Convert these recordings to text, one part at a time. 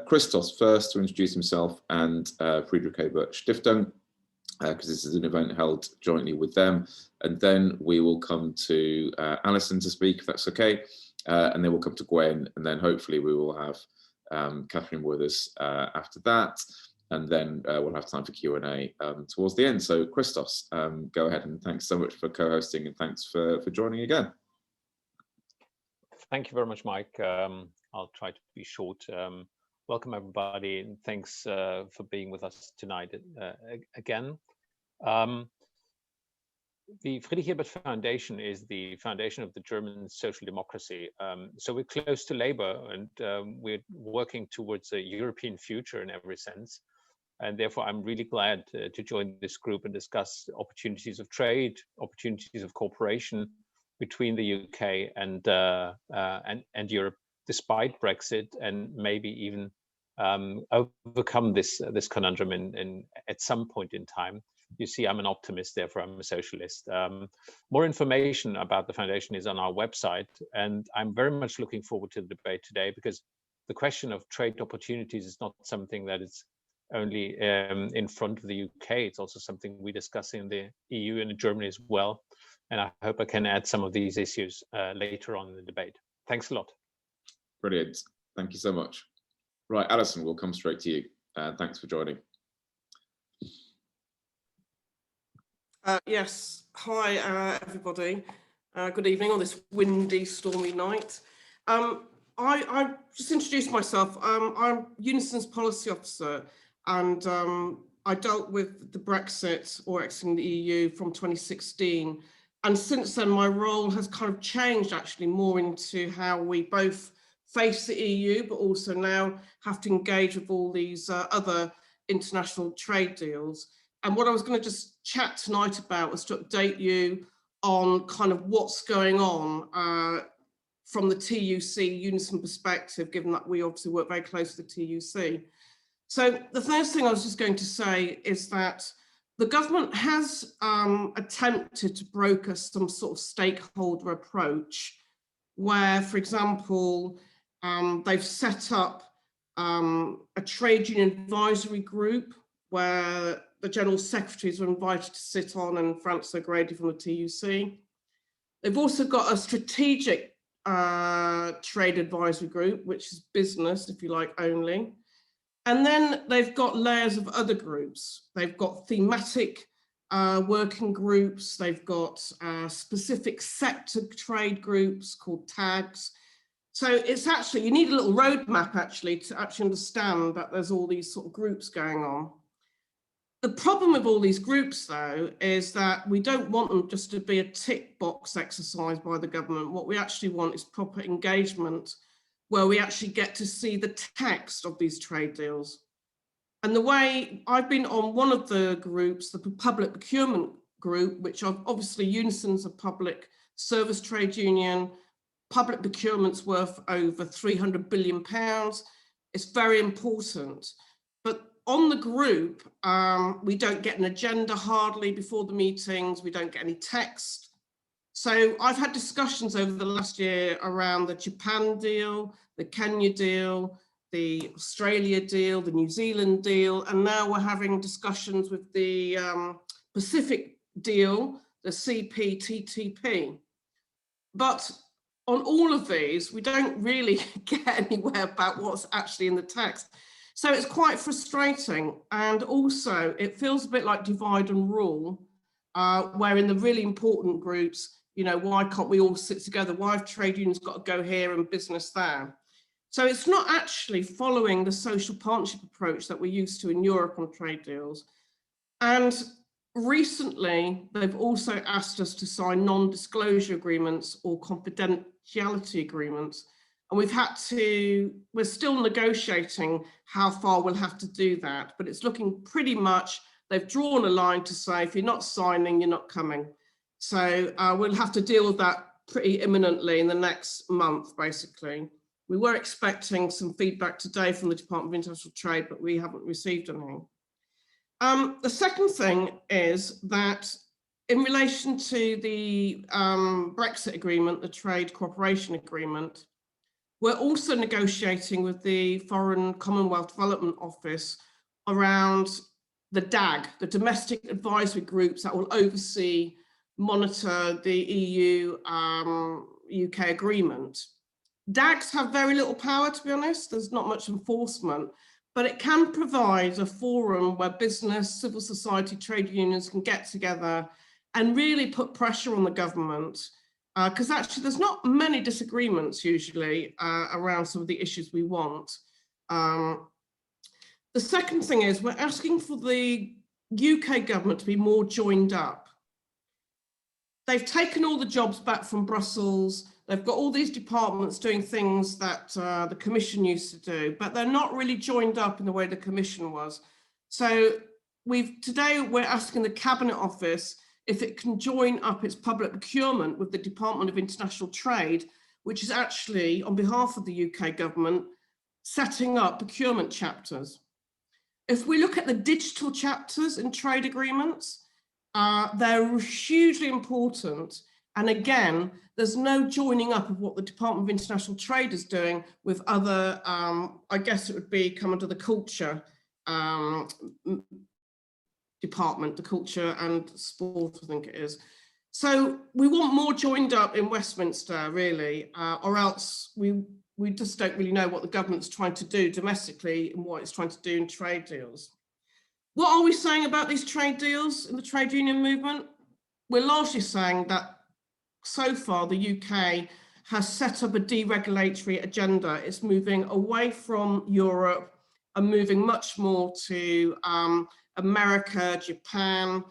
Christos first to introduce himself and Friedrich Ebert Stiftung, because this is an event held jointly with them. And then we will come to Allison to speak, if that's okay. And then we'll come to Gwen, and then hopefully we will have Catherine with us after that. And then we'll have time for Q&A towards the end. So Christos, go ahead, and thanks so much for co-hosting, and thanks for joining again. Thank you very much, Mike. I'll try to be short. Welcome everybody, and thanks for being with us tonight again. The Friedrich Ebert Foundation is the foundation of the German social democracy. So we're close to labor, and we're working towards a European future in every sense. And therefore, I'm really glad to join this group and discuss opportunities of trade, opportunities of cooperation between the UK and Europe, despite Brexit, and maybe even overcome this conundrum at some point in time. You see, I'm an optimist, therefore I'm a socialist. More information about the foundation is on our website, and I'm very much looking forward to the debate today, because the question of trade opportunities is not something that is only in front of the UK. It's also something we discuss in the EU and in Germany as well. And I hope I can add some of these issues later on in the debate. Thanks a lot. Brilliant. Thank you so much. Right, Allison, we'll come straight to you. Thanks for joining. Yes, hi everybody. Good evening on this windy, stormy night. I just introduced myself. I'm Unison's policy officer, and I dealt with the Brexit or exiting the EU from 2016. And since then, my role has kind of changed actually more into how we both face the EU, but also now have to engage with all these other international trade deals. And what I was going to just chat tonight about was to update you on kind of what's going on from the TUC Unison perspective, given that we obviously work very close with the TUC. So the first thing I was just going to say is that the government has attempted to broker some sort of stakeholder approach where, for example, they've set up a trade union advisory group where the general secretaries were invited to sit on, and Francois Grady from the TUC. They've also got a strategic trade advisory group, which is business, if you like, only. And then they've got layers of other groups. They've got thematic working groups. They've got specific sector trade groups called tags. So it's actually, you need a little roadmap actually to actually understand that there's all these sort of groups going on. The problem with all these groups, though, is that we don't want them just to be a tick box exercise by the government. What we actually want is proper engagement, where we actually get to see the text of these trade deals. And the way I've been on one of the groups, the public procurement group, which obviously Unison's a public service trade union, public procurement's worth over £300 billion. It's very important. But on the group, we don't get an agenda hardly before the meetings. We don't get any text. So I've had discussions over the last year around the Japan deal, the Kenya deal, the Australia deal, the New Zealand deal, and now we're having discussions with the Pacific deal, the CPTPP. But on all of these, we don't really get anywhere about what's actually in the text. So it's quite frustrating. And also it feels a bit like divide and rule, where in the really important groups, you know, why can't we all sit together? Why have trade unions got to go here and business there? So it's not actually following the social partnership approach that we're used to in Europe on trade deals. And recently, they've also asked us to sign non-disclosure agreements or confidentiality agreements. And we're still negotiating how far we'll have to do that, but it's looking pretty much, they've drawn a line to say, if you're not signing, you're not coming. So we'll have to deal with that pretty imminently in the next month, basically. We were expecting some feedback today from the Department of International Trade, but we haven't received any. The second thing is that in relation to the Brexit agreement, the trade cooperation agreement, We're also negotiating with the Foreign Commonwealth Development Office around the DAG, the domestic advisory groups that will oversee, monitor the EU-UK agreement. DAGs have very little power, to be honest. There's not much enforcement, but it can provide a forum where business, civil society, trade unions can get together and really put pressure on the government, because actually there's not many disagreements usually around some of the issues we want. The second thing is we're asking for the UK government to be more joined up. They've taken all the jobs back from Brussels. They've got all these departments doing things that the Commission used to do, but they're not really joined up in the way the Commission was. So today we're asking the Cabinet Office if it can join up its public procurement with the Department of International Trade, which is actually, on behalf of the UK government, setting up procurement chapters. If we look at the digital chapters in trade agreements, they're hugely important. And again, there's no joining up of what the Department of International Trade is doing with other, I guess it would be come under the culture department, the culture and sport, I think it is. So we want more joined up in Westminster, really, or else we just don't really know what the government's trying to do domestically and what it's trying to do in trade deals. What are we saying about these trade deals in the trade union movement? We're largely saying that so far the UK has set up a deregulatory agenda. It's moving away from Europe and moving much more to America, Japan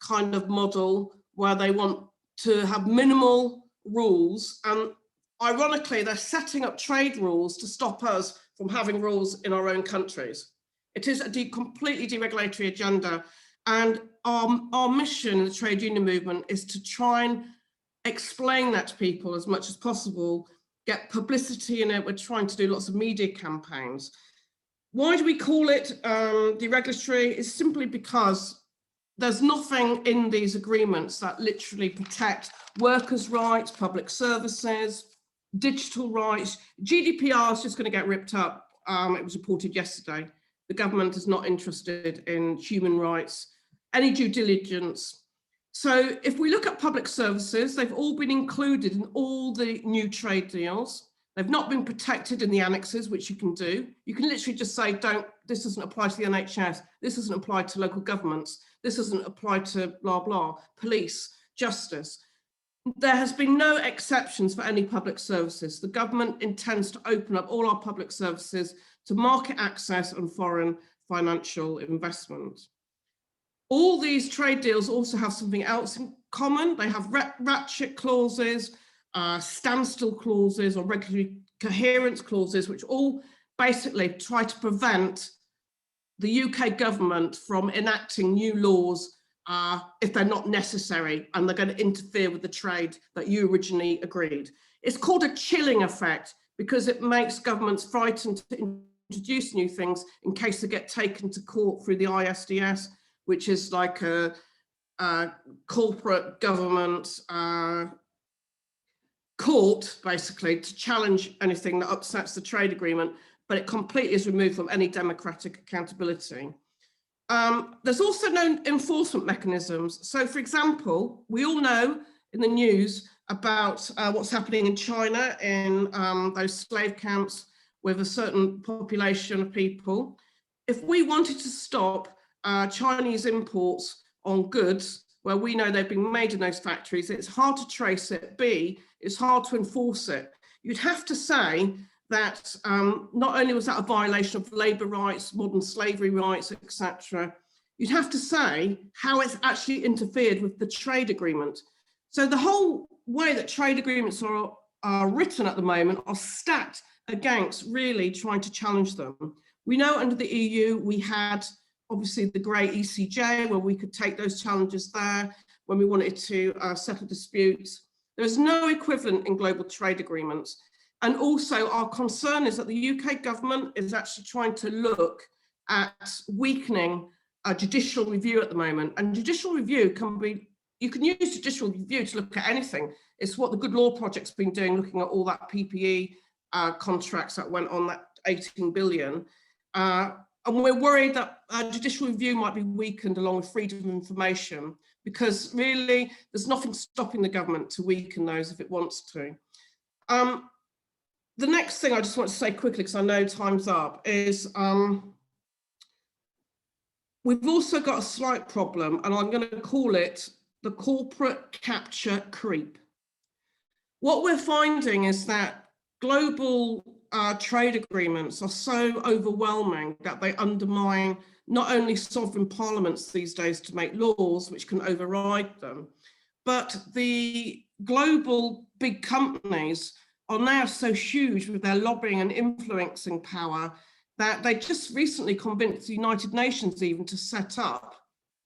kind of model, where they want to have minimal rules. And ironically, they're setting up trade rules to stop us from having rules in our own countries. It is a completely deregulatory agenda. And our mission in the trade union movement is to try and explain that to people as much as possible, get publicity in it. We're trying to do lots of media campaigns. Why do we call it deregulatory? It's simply because there's nothing in these agreements that literally protect workers' rights, public services, digital rights. GDPR is just going to get ripped up. It was reported yesterday. The government is not interested in human rights, any due diligence. So if we look at public services, they've all been included in all the new trade deals. They've not been protected in the annexes, which you can do. You can literally just say, this doesn't apply to the NHS. This doesn't apply to local governments. This doesn't apply to blah, blah, police, justice. There has been no exceptions for any public services. The government intends to open up all our public services to market access and foreign financial investment. All these trade deals also have something else in common. They have ratchet clauses, standstill clauses, or regulatory coherence clauses, which all basically try to prevent the UK government from enacting new laws if they're not necessary and they're going to interfere with the trade that you originally agreed. It's called a chilling effect because it makes governments frightened to introduce new things in case they get taken to court through the ISDS, which is like a corporate government court, basically, to challenge anything that upsets the trade agreement, but it completely is removed from any democratic accountability. There's also no enforcement mechanisms. So, for example, we all know in the news about what's happening in China in those slave camps with a certain population of people. If we wanted to stop Chinese imports on goods where we know they've been made in those factories, it's hard to trace it. B, it's hard to enforce it. You'd have to say that not only was that a violation of labour rights, modern slavery rights, etc., you'd have to say how it's actually interfered with the trade agreement. So the whole way that trade agreements are written at the moment are stacked against really trying to challenge them. We know under the EU we had obviously the great ECJ where we could take those challenges there when we wanted to settle disputes. There's no equivalent in global trade agreements. And also our concern is that the UK government is actually trying to look at weakening judicial review at the moment. And judicial review can be, you can use judicial review to look at anything. It's what the Good Law Project's been doing, looking at all that PPE contracts that went on, that 18 billion. And we're worried that judicial review might be weakened along with freedom of information, because really there's nothing stopping the government to weaken those if it wants to. The next thing I just want to say quickly, because I know time's up, is we've also got a slight problem, and I'm going to call it the corporate capture creep. What we're finding is that global trade agreements are so overwhelming that they undermine not only sovereign parliaments these days to make laws which can override them, but the global big companies are now so huge with their lobbying and influencing power that they just recently convinced the United Nations even to set up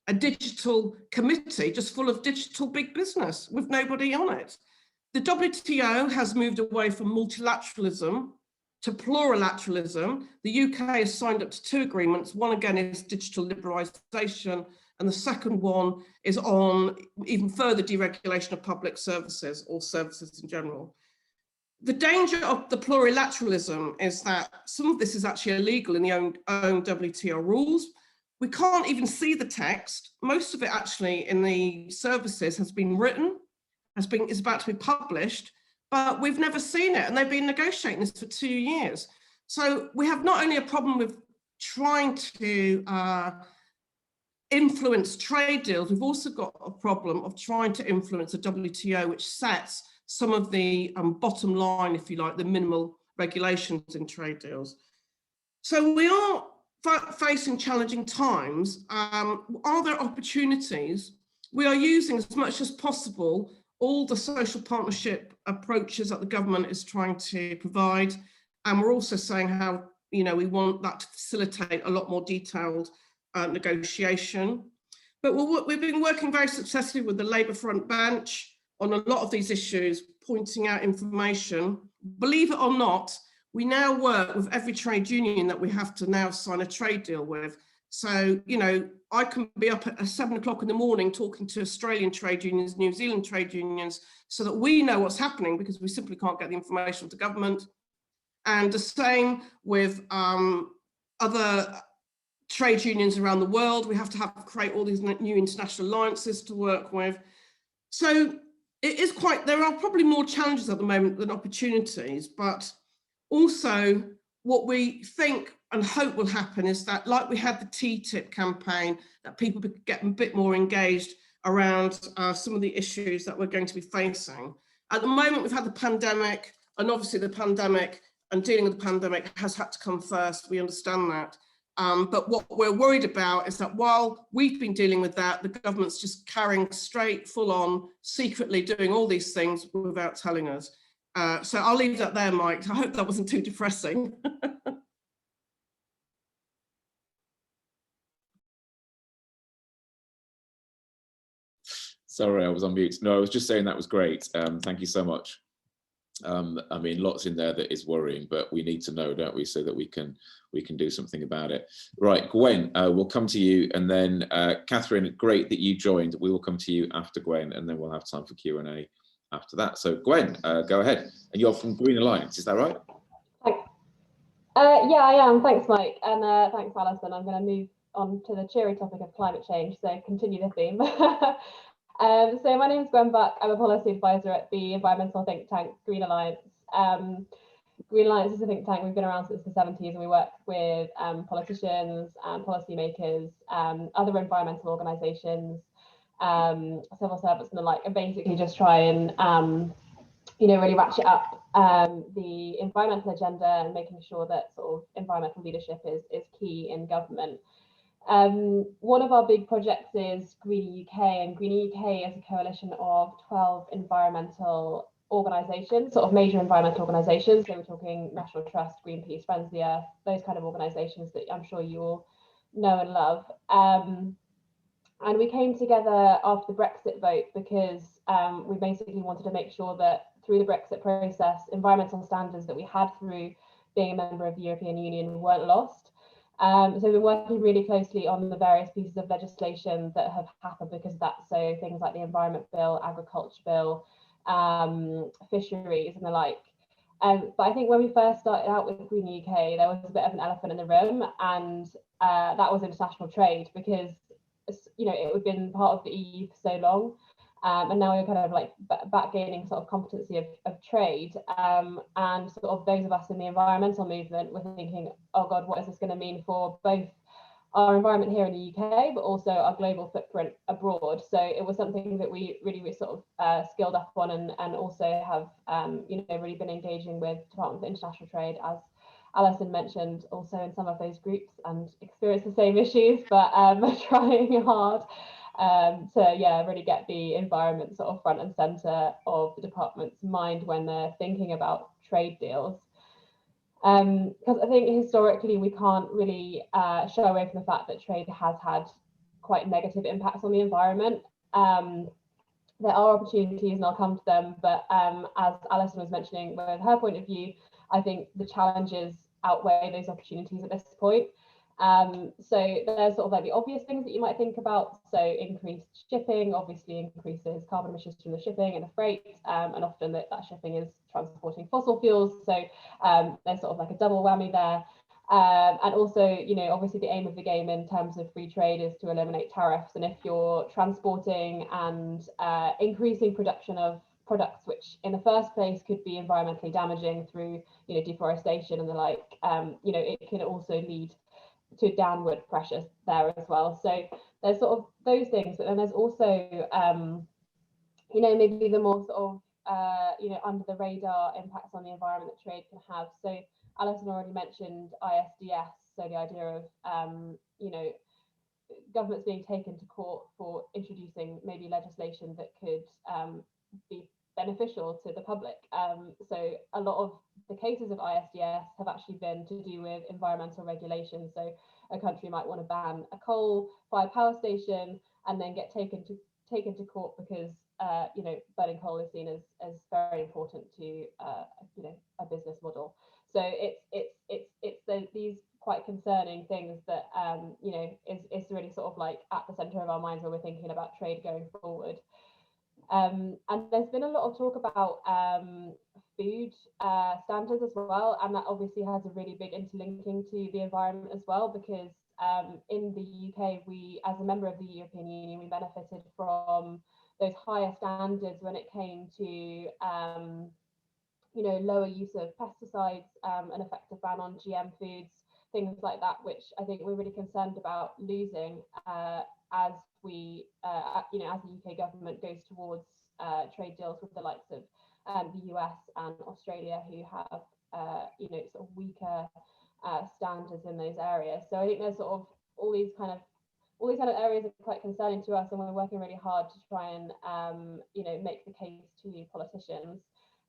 a digital committee just full of digital big business with nobody on it. The WTO has moved away from multilateralism to plurilateralism. The UK has signed up to 2 agreements. One again is digital liberalisation, and the second one is on even further deregulation of public services or services in general. The danger of the plurilateralism is that some of this is actually illegal in the own WTO rules. We can't even see the text. Most of it actually in the services has been written, is about to be published, but we've never seen it, and they've been negotiating this for 2 years. So we have not only a problem with trying to influence trade deals, we've also got a problem of trying to influence the WTO, which sets some of the bottom line, if you like, the minimal regulations in trade deals. So we are facing challenging times. Are there opportunities? We are using as much as possible all the social partnership approaches that the government is trying to provide. And we're also saying how, we want that to facilitate a lot more detailed negotiation. But we've been working very successfully with the Labour front bench on a lot of these issues, pointing out information. Believe it or not, we now work with every trade union that we have to now sign a trade deal with. So, I can be up at 7 o'clock in the morning talking to Australian trade unions, New Zealand trade unions, so that we know what's happening, because we simply can't get the information to government. And the same with other trade unions around the world. We have to create all these new international alliances to work with. So it is there are probably more challenges at the moment than opportunities, but also what we think and hope will happen is that, like we had the TTIP campaign, that people get a bit more engaged around some of the issues that we're going to be facing. At the moment, we've had the pandemic, and obviously the pandemic and dealing with the pandemic has had to come first. We understand that. But what we're worried about is that while we've been dealing with that, the government's just carrying straight, full on, secretly doing all these things without telling us. So I'll leave that there, Mike. I hope that wasn't too depressing. Sorry, I was on mute. No, I was just saying that was great. Thank you so much. I mean, lots in there that is worrying, but we need to know, don't we, so that we can do something about it. Right, Gwen, we'll come to you, and then Catherine, great that you joined. We will come to you after Gwen, and then we'll have time for Q&A after that. So Gwen, go ahead. And you're from Green Alliance, is that right? Thanks. Yeah, I am. Thanks, Mike, and thanks, Alison. I'm going to move on to the cheery topic of climate change, so continue the theme. So my name is Gwen Buck. I'm a policy advisor at the environmental think tank Green Alliance. Green Alliance is a think tank. We've been around since the 70s, and we work with politicians and policymakers, other environmental organisations, civil servants and the like, and basically just try and really ratchet up the environmental agenda and making sure that sort of environmental leadership is key in government. One of our big projects is Green UK, and Green UK is a coalition of 12 environmental organisations, sort of major environmental organisations. So we're talking National Trust, Greenpeace, Friends of the Earth, those kind of organisations that I'm sure you all know and love. And we came together after the Brexit vote because we basically wanted to make sure that through the Brexit process, environmental standards that we had through being a member of the European Union weren't lost. So we've been working really closely on the various pieces of legislation that have happened because of that. So things like the Environment Bill, Agriculture Bill, fisheries and the like. But I think when we first started out with Green UK, there was a bit of an elephant in the room, and that was international trade, because it had been part of the EU for so long, and now we're kind of like back gaining sort of competency of trade, and sort of those of us in the environmental movement were thinking, oh God, what is this going to mean for both our environment here in the UK, but also our global footprint abroad? So it was something that we really sort of skilled up on, and also have really been engaging with Department for International Trade, as Allison mentioned, also in some of those groups, and experience the same issues, but trying hard to really get the environment sort of front and centre of the department's mind when they're thinking about trade deals. Because I think historically we can't really shy away from the fact that trade has had quite negative impacts on the environment. There are opportunities, and I'll come to them, but as Allison was mentioning with her point of view, I think the challenges outweigh those opportunities at this point. So there's sort of like the obvious things that you might think about. So increased shipping obviously increases carbon emissions from the shipping and the freight, and often that shipping is transporting fossil fuels. So there's sort of like a double whammy there. And also, obviously the aim of the game in terms of free trade is to eliminate tariffs. And if you're transporting and increasing production of products which in the first place could be environmentally damaging through deforestation and the like, it can also lead to downward pressure there as well. So there's sort of those things, but then there's also maybe the more sort of under the radar impacts on the environment that trade can have. So Alison already mentioned ISDS, so the idea of governments being taken to court for introducing maybe legislation that could be beneficial to the public. So a lot of the cases of ISDS have actually been to do with environmental regulation. So a country might want to ban a coal-fired power station and then get taken to court because burning coal is seen as very important to a business model. So it's these quite concerning things that is really sort of like at the centre of our minds when we're thinking about trade going forward. And there's been a lot of talk about food standards as well, and that obviously has a really big interlinking to the environment as well, because in the UK, we, as a member of the European Union, we benefited from those higher standards when it came to lower use of pesticides, an effective ban on GM foods, things like that, which I think we're really concerned about losing as we, as the UK government goes towards trade deals with the likes of the US and Australia, who have, sort of weaker standards in those areas. So I think there's sort of all these kind of areas are quite concerning to us, and we're working really hard to try and, make the case to politicians.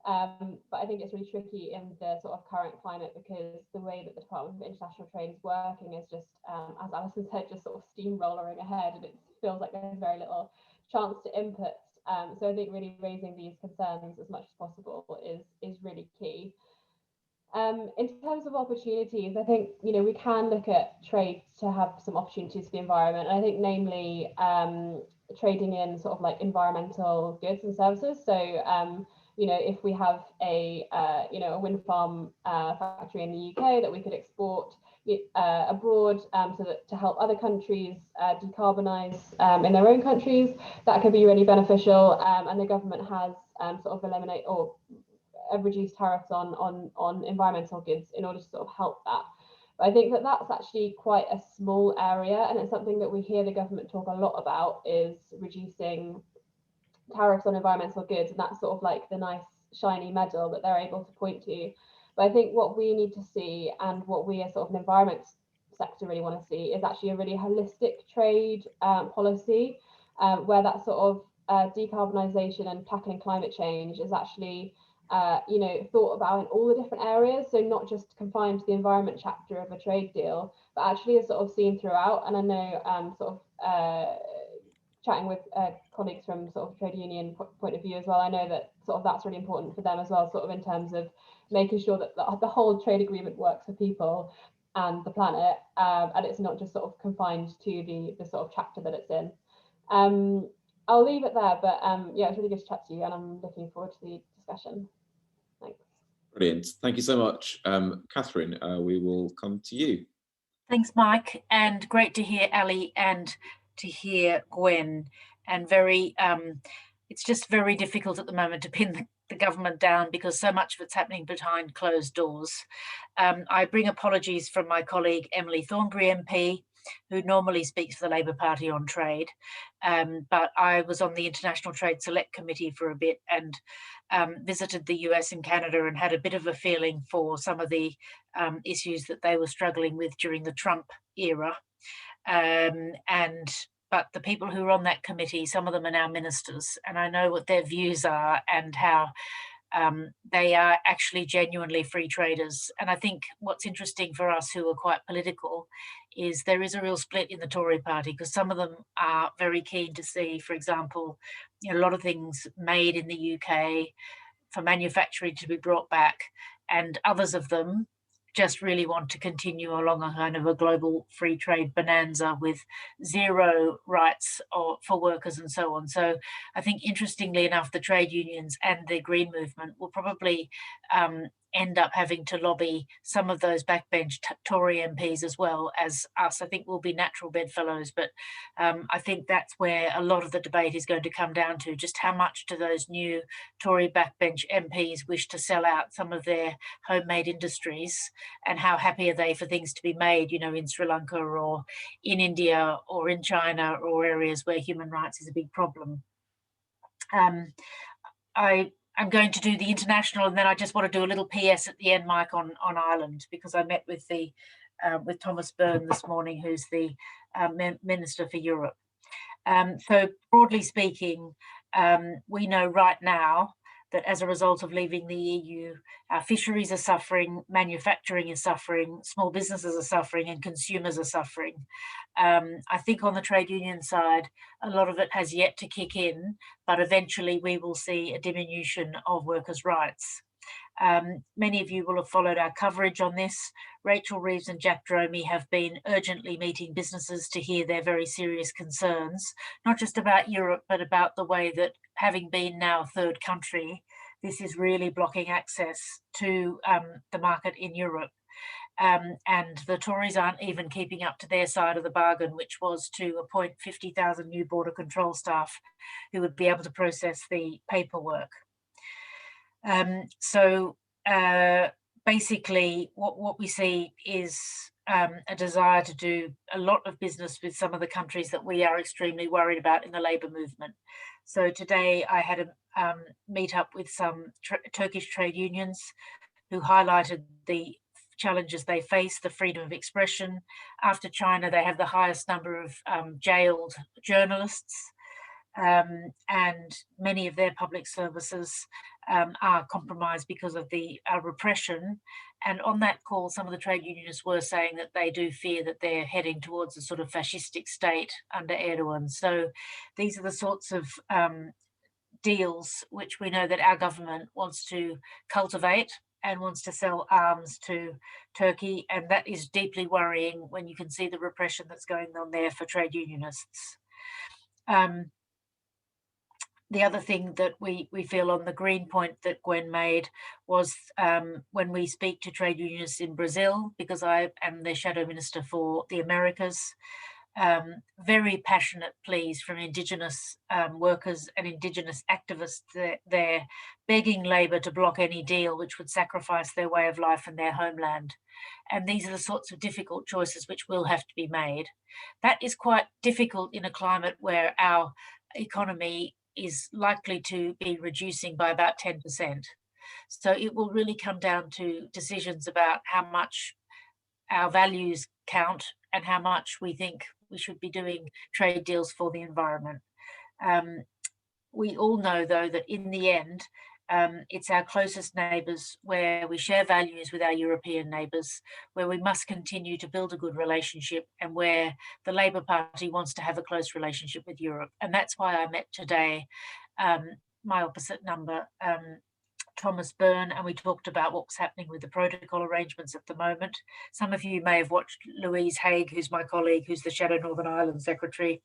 But I think it's really tricky in the sort of current climate, because the way that the Department of International Trade is working is just, as Alison said, just sort of steamrolling ahead, and it feels like there's very little chance to input. So I think really raising these concerns as much as possible is really key. In terms of opportunities, I think we can look at trade to have some opportunities for the environment. And I think namely trading in sort of like environmental goods and services. So if we have a wind farm factory in the UK that we could export abroad, so that to help other countries decarbonize in their own countries, that could be really beneficial. And the government has sort of eliminate or reduce tariffs on environmental goods in order to sort of help that. But I think that that's actually quite a small area, and it's something that we hear the government talk a lot about, is reducing tariffs on environmental goods, and that's sort of like the nice shiny medal that they're able to point to. But I think what we need to see, and what we as sort of an environment sector really want to see, is actually a really holistic trade policy, where that sort of decarbonisation and tackling climate change is actually thought about in all the different areas. So not just confined to the environment chapter of a trade deal, but actually is sort of seen throughout. And I know chatting with colleagues from sort of trade union point of view as well, I know that sort of that's really important for them as well, sort of in terms of making sure that the whole trade agreement works for people and the planet, and it's not just sort of confined to the sort of chapter that it's in. I'll leave it there, but yeah, it's really good to chat to you, and I'm looking forward to the discussion. Thanks. Brilliant. Thank you so much. Catherine, we will come to you. Thanks, Mike, and great to hear Ali and to hear Gwen. And it's just very difficult at the moment to pin the government down because so much of it's happening behind closed doors. I bring apologies from my colleague Emily Thornberry MP, who normally speaks for the Labour Party on trade. But I was on the International Trade Select Committee for a bit and visited the US and Canada and had a bit of a feeling for some of the issues that they were struggling with during the Trump era. But the people who are on that committee, some of them are now ministers, and I know what their views are and how they are actually genuinely free traders. And I think what's interesting for us who are quite political is there is a real split in the Tory party, because some of them are very keen to see, for example, a lot of things made in the UK for manufacturing to be brought back, and others of them just really want to continue along a kind of a global free trade bonanza with zero rights for workers and so on. So I think, interestingly enough, the trade unions and the Green movement will probably end up having to lobby some of those backbench Tory MPs as well as us. I think we'll be natural bedfellows, but I think that's where a lot of the debate is going to come down to, just how much do those new Tory backbench MPs wish to sell out some of their homemade industries, and how happy are they for things to be made, in Sri Lanka or in India or in China or areas where human rights is a big problem. I'm going to do the international, and then I just want to do a little PS at the end, Mike, on Ireland, because I met with with Thomas Byrne this morning, who's the Minister for Europe. So broadly speaking, we know right now that as a result of leaving the EU, our fisheries are suffering, manufacturing is suffering, small businesses are suffering, and consumers are suffering. I think on the trade union side, a lot of it has yet to kick in, but eventually we will see a diminution of workers' rights. Many of you will have followed our coverage on this. Rachel Reeves and Jack Dromey have been urgently meeting businesses to hear their very serious concerns, not just about Europe, but about the way that, having been now a third country, this is really blocking access to the market in Europe. And the Tories aren't even keeping up to their side of the bargain, which was to appoint 50,000 new border control staff who would be able to process the paperwork. Basically, what we see is a desire to do a lot of business with some of the countries that we are extremely worried about in the labour movement. So today I had a meet up with some Turkish trade unions who highlighted the challenges they face, the freedom of expression. After China, they have the highest number of jailed journalists, and many of their public services are compromised because of the repression. And on that call, some of the trade unionists were saying that they do fear that they're heading towards a sort of fascistic state under Erdogan. So these are the sorts of deals which we know that our government wants to cultivate and wants to sell arms to Turkey. And that is deeply worrying when you can see the repression that's going on there for trade unionists. The other thing that we feel on the green point that Gwen made was when we speak to trade unionists in Brazil, because I am the shadow minister for the Americas, very passionate pleas from Indigenous workers and Indigenous activists there, begging Labor to block any deal which would sacrifice their way of life and their homeland. And these are the sorts of difficult choices which will have to be made. That is quite difficult in a climate where our economy is likely to be reducing by about 10%. So it will really come down to decisions about how much our values count and how much we think we should be doing trade deals for the environment. We all know, though, that in the end, it's our closest neighbours where we share values with our European neighbours, where we must continue to build a good relationship, and where the Labour Party wants to have a close relationship with Europe. And that's why I met today my opposite number, Thomas Byrne, and we talked about what's happening with the protocol arrangements at the moment. Some of you may have watched Louise Haigh, who's my colleague, who's the Shadow Northern Ireland Secretary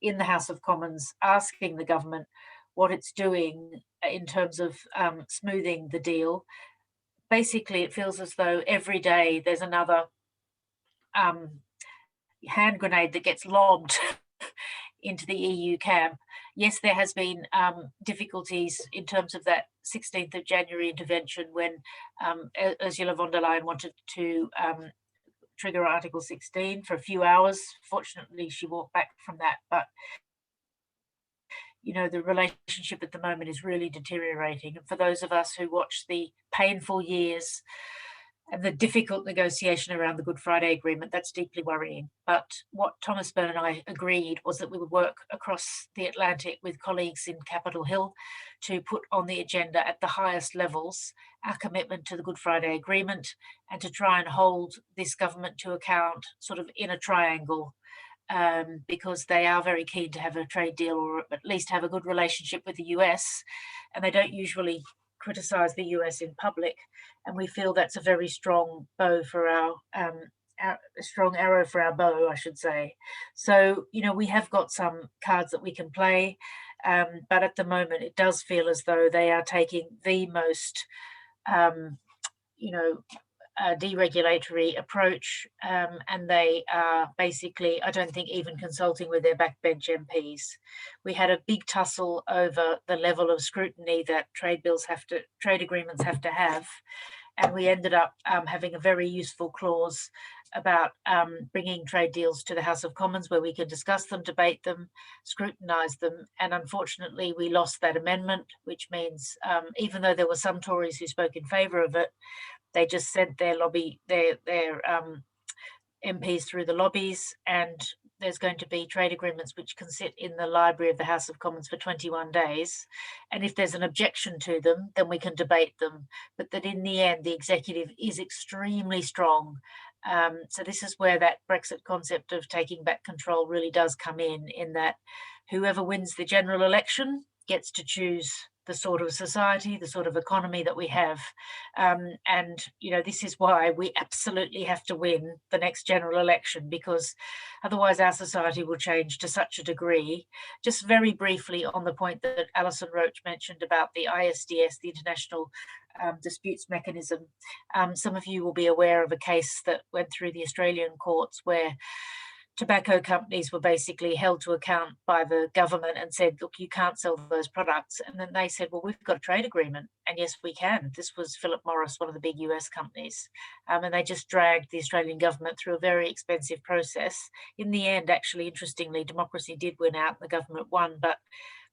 in the House of Commons, asking the government what it's doing in terms of smoothing the deal, basically it feels as though every day there's another hand grenade that gets lobbed into the EU camp. Yes, there has been difficulties in terms of that 16th of January intervention when Ursula von der Leyen wanted to trigger Article 16 for a few hours. Fortunately, she walked back from that, but you know, the relationship at the moment is really deteriorating. And for those of us who watched the painful years and the difficult negotiation around the Good Friday Agreement, that's deeply worrying. But what Thomas Byrne and I agreed was that we would work across the Atlantic with colleagues in Capitol Hill to put on the agenda at the highest levels our commitment to the Good Friday Agreement and to try and hold this government to account sort of in a triangle, because they are very keen to have a trade deal or at least have a good relationship with the US, and they don't usually criticize the US in public, and we feel that's a very strong bow for our strong arrow for our bow, I should say. So, you know, we have got some cards that we can play, but at the moment it does feel as though they are taking the most, you know, deregulatory approach, and they are basically, I don't think, even consulting with their backbench MPs. We had a big tussle over the level of scrutiny that trade agreements have to have, and we ended up having a very useful clause about bringing trade deals to the House of Commons where we could discuss them, debate them, scrutinise them, and unfortunately we lost that amendment, which means even though there were some Tories who spoke in favour of it, they just sent their MPs through the lobbies, and there's going to be trade agreements which can sit in the library of the House of Commons for 21 days. And if there's an objection to them, then we can debate them. But that in the end, the executive is extremely strong. So this is where that Brexit concept of taking back control really does come in that whoever wins the general election gets to choose the sort of society, the sort of economy that we have. And, you know, this is why we absolutely have to win the next general election, because otherwise our society will change to such a degree. Just very briefly on the point that Allison Roche mentioned about the ISDS, the International Disputes Mechanism. Some of you will be aware of a case that went through the Australian courts where tobacco companies were basically held to account by the government and said, look, you can't sell those products. And then they said, well, we've got a trade agreement. And yes, we can. This was Philip Morris, one of the big US companies. And they just dragged the Australian government through a very expensive process. In the end, actually, interestingly, democracy did win out and the government won. But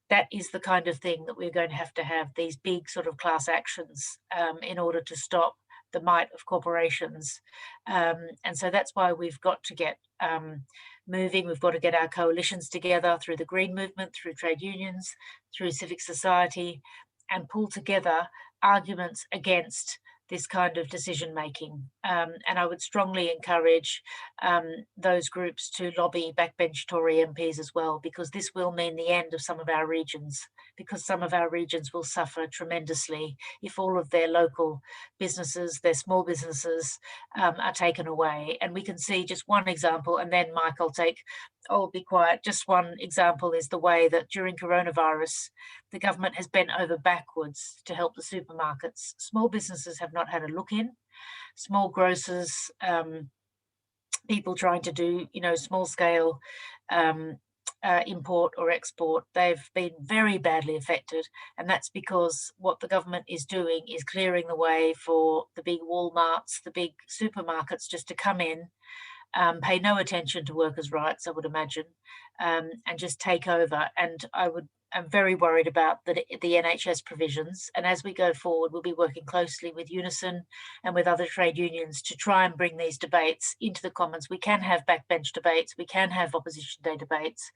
that is the kind of thing that we're going to have these big sort of class actions in order to stop the might of corporations. And so that's why we've got to get moving. We've got to get our coalitions together through the Green Movement, through trade unions, through civic society, and pull together arguments against this kind of decision making. And I would strongly encourage those groups to lobby backbench Tory MPs as well, because this will mean the end of some of our regions, because some of our regions will suffer tremendously if all of their local businesses, their small businesses are taken away. And we can see just one example, and then Mike, I'll be quiet. Just one example is the way that during coronavirus, the government has bent over backwards to help the supermarkets. Small businesses have not had a look in. Small grocers, people trying to do, small scale import or export, they've been very badly affected. And that's because what the government is doing is clearing the way for the big Walmarts, the big supermarkets just to come in, pay no attention to workers' rights, I would imagine, and just take over. And I'm very worried about the NHS provisions. And as we go forward, we'll be working closely with Unison and with other trade unions to try and bring these debates into the Commons. We can have backbench debates. We can have opposition day debates.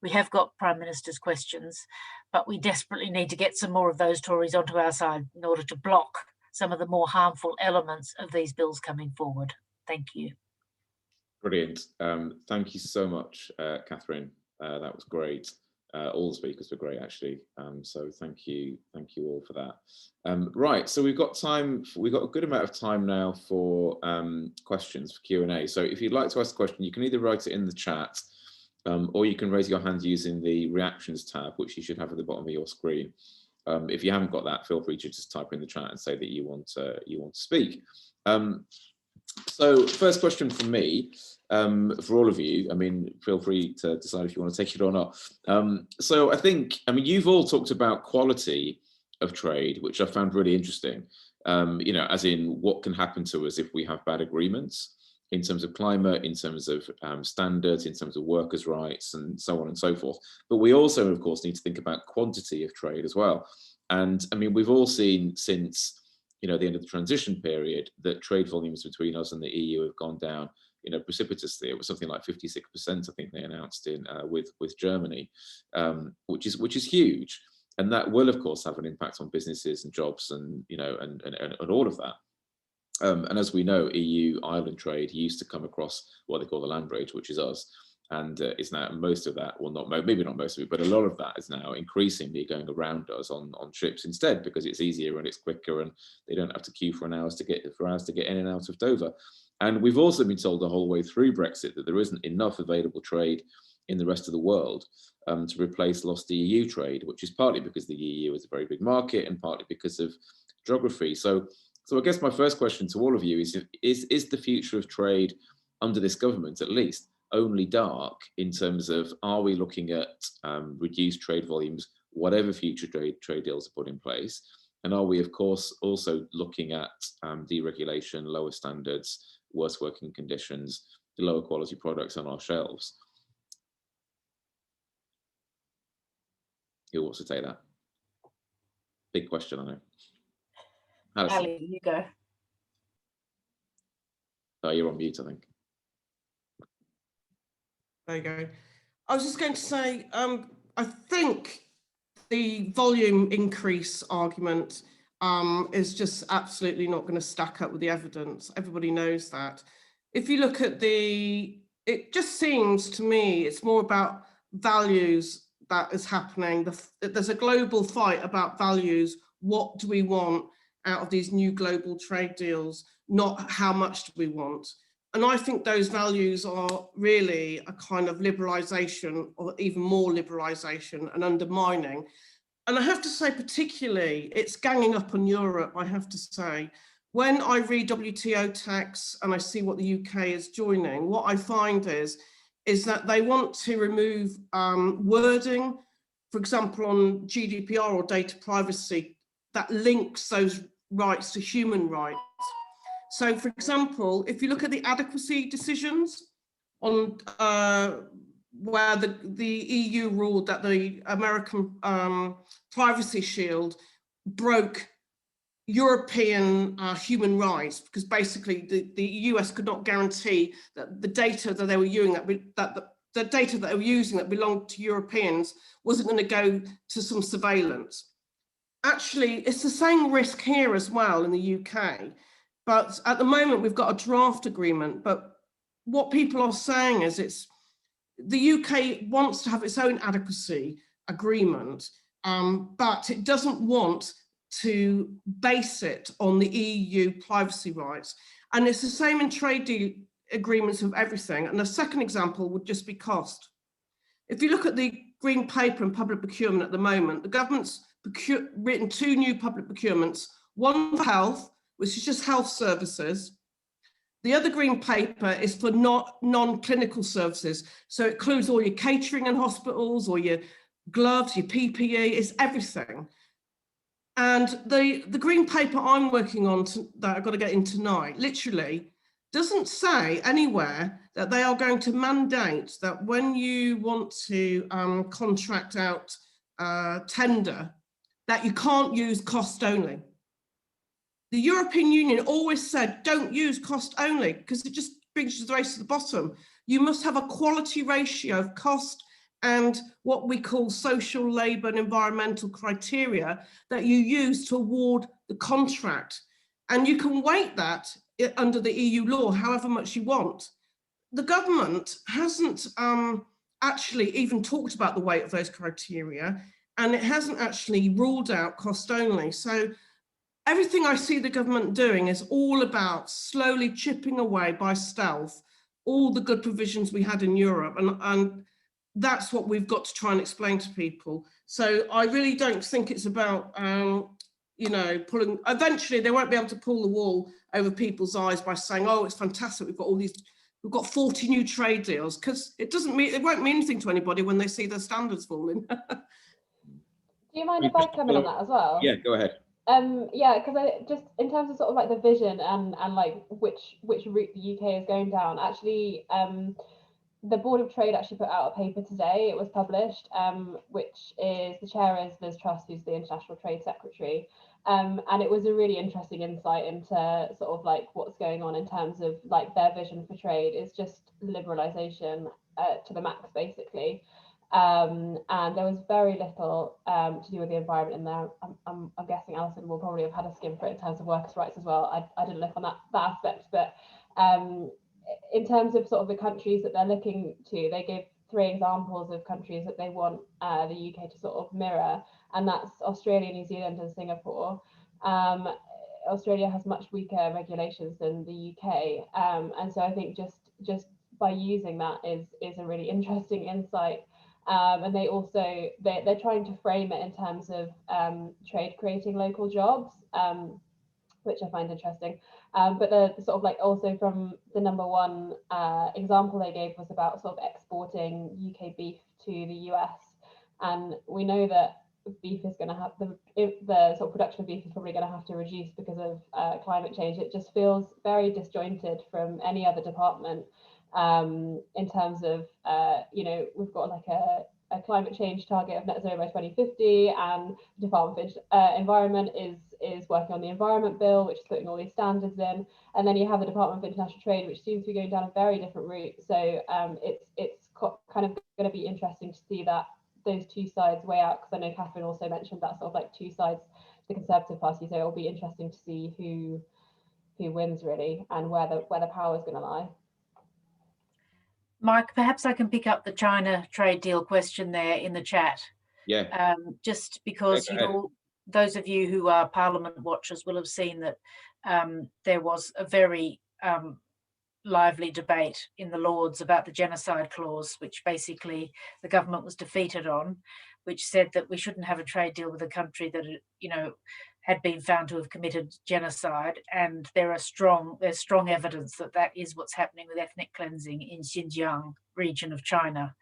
We have got Prime Minister's questions, but we desperately need to get some more of those Tories onto our side in order to block some of the more harmful elements of these bills coming forward. Thank you. Brilliant. Thank you so much, Catherine. That was great. All the speakers were great, actually. So thank you all for that. Right, so we've got a good amount of time now for questions, for Q&A. So if you'd like to ask a question, you can either write it in the chat, or you can raise your hand using the reactions tab, which you should have at the bottom of your screen. If you haven't got that, feel free to just type in the chat and say that you want to speak. So first question from me, for all of you, I mean, feel free to decide if you want to take it or not. So I think, I mean, you've all talked about quality of trade, which I found really interesting, you know, as in what can happen to us if we have bad agreements in terms of climate, in terms of standards, in terms of workers' rights, and so on and so forth. But we also, of course, need to think about quantity of trade as well. And I mean, we've all seen since, you know, the end of the transition period, that trade volumes between us and the EU have gone down, you know, precipitously. It was something like 56%, I think they announced in with Germany, which is huge, and that will of course have an impact on businesses and jobs, and you know, and all of that. And as we know, EU-Ireland trade used to come across what they call the land bridge, which is us, and it's now most of that, well, not maybe not most of it, but a lot of that is now increasingly going around us on ships instead, because it's easier and it's quicker, and they don't have to queue for hours to get in and out of Dover. And we've also been told the whole way through Brexit that there isn't enough available trade in the rest of the world to replace lost EU trade, which is partly because the EU is a very big market and partly because of geography. So I guess my first question to all of you is the future of trade under this government, at least, only dark in terms of, are we looking at reduced trade volumes, whatever future trade deals are put in place? And are we, of course, also looking at deregulation, lower standards, worse working conditions, lower quality products on our shelves? Who wants to take that? Big question, I know. Allison. Ali, you go. Oh, you're on mute, I think. There you go. I was just going to say, I think the volume increase argument is just absolutely not going to stack up with the evidence. Everybody knows that. If you look at it just seems to me it's more about values that is happening. There's a global fight about values. What do we want out of these new global trade deals? Not how much do we want? And I think those values are really a kind of liberalisation, or even more liberalisation and undermining. And I have to say, particularly, it's ganging up on Europe, I have to say. When I read WTO texts and I see what the UK is joining, what I find is that they want to remove wording, for example, on GDPR or data privacy, that links those rights to human rights. So, for example, if you look at the adequacy decisions on where the EU ruled that the American Privacy Shield broke European human rights, because basically the US could not guarantee that the data that they were using, the data that they were using that belonged to Europeans wasn't going to go to some surveillance. Actually, it's the same risk here as well in the UK. But at the moment, we've got a draft agreement. But what people are saying is the UK wants to have its own adequacy agreement, but it doesn't want to base it on the EU privacy rights. And it's the same in trade agreements of everything. And the second example would just be cost. If you look at the Green Paper and public procurement at the moment, the government's written 2 new public procurements, one for health, which is just health services. The other Green Paper is for non-clinical services. So it includes all your catering in hospitals, or your gloves, your PPE, it's everything. And the Green Paper I'm working on that I've got to get in tonight, literally doesn't say anywhere that they are going to mandate that when you want to contract out tender, that you can't use cost only. The European Union always said, don't use cost only, because it just brings you the race to the bottom. You must have a quality ratio of cost and what we call social, labour and environmental criteria that you use to award the contract. And you can weight that under the EU law however much you want. The government hasn't actually even talked about the weight of those criteria, and it hasn't actually ruled out cost only. So everything I see the government doing is all about slowly chipping away by stealth all the good provisions we had in Europe. And that's what we've got to try and explain to people. So I really don't think it's about, you know, pulling, eventually they won't be able to pull the wool over people's eyes by saying, oh, it's fantastic, we've got all these, we've got 40 new trade deals, because it doesn't mean, it won't mean anything to anybody when they see their standards falling. Do you mind if I come in on that as well? Yeah, go ahead. Yeah, because I just, in terms of sort of like the vision and like which route the UK is going down, actually, the Board of Trade actually put out a paper today. It was published, which is, the chair is Liz Truss, who's the International Trade Secretary. And it was a really interesting insight into sort of like what's going on in terms of like their vision for trade is just liberalisation to the max, basically. And there was very little to do with the environment in there. I'm guessing Allison will probably have had a skim for it in terms of workers' rights as well. I didn't look on that aspect, but in terms of sort of the countries that they're looking to, they gave 3 examples of countries that they want the UK to sort of mirror, and that's Australia, New Zealand, and Singapore. Australia has much weaker regulations than the UK, and so I think just by using that is a really interesting insight. And they also they're trying to frame it in terms of trade creating local jobs, which I find interesting. But the sort of like also from the #1 example they gave was about sort of exporting UK beef to the US, and we know that beef is going to have the sort of production of beef is probably going to have to reduce because of climate change. It just feels very disjointed from any other department. In terms of, you know, we've got like a climate change target of net zero by 2050, and the Department of Environment is working on the Environment Bill, which is putting all these standards in, and then you have the Department of International Trade, which seems to be going down a very different route. So it's kind of going to be interesting to see that those two sides weigh out, because I know Catherine also mentioned that sort of like two sides to the Conservative Party. So it'll be interesting to see who wins really, and where the power is going to lie. Mike, perhaps I can pick up the China trade deal question there in the chat. Yeah. Just because those of you who are Parliament watchers will have seen that there was a very lively debate in the Lords about the Genocide Clause, which basically the government was defeated on, which said that we shouldn't have a trade deal with a country that, you know, had been found to have committed genocide, and there's strong evidence that that is what's happening with ethnic cleansing in Xinjiang region of China.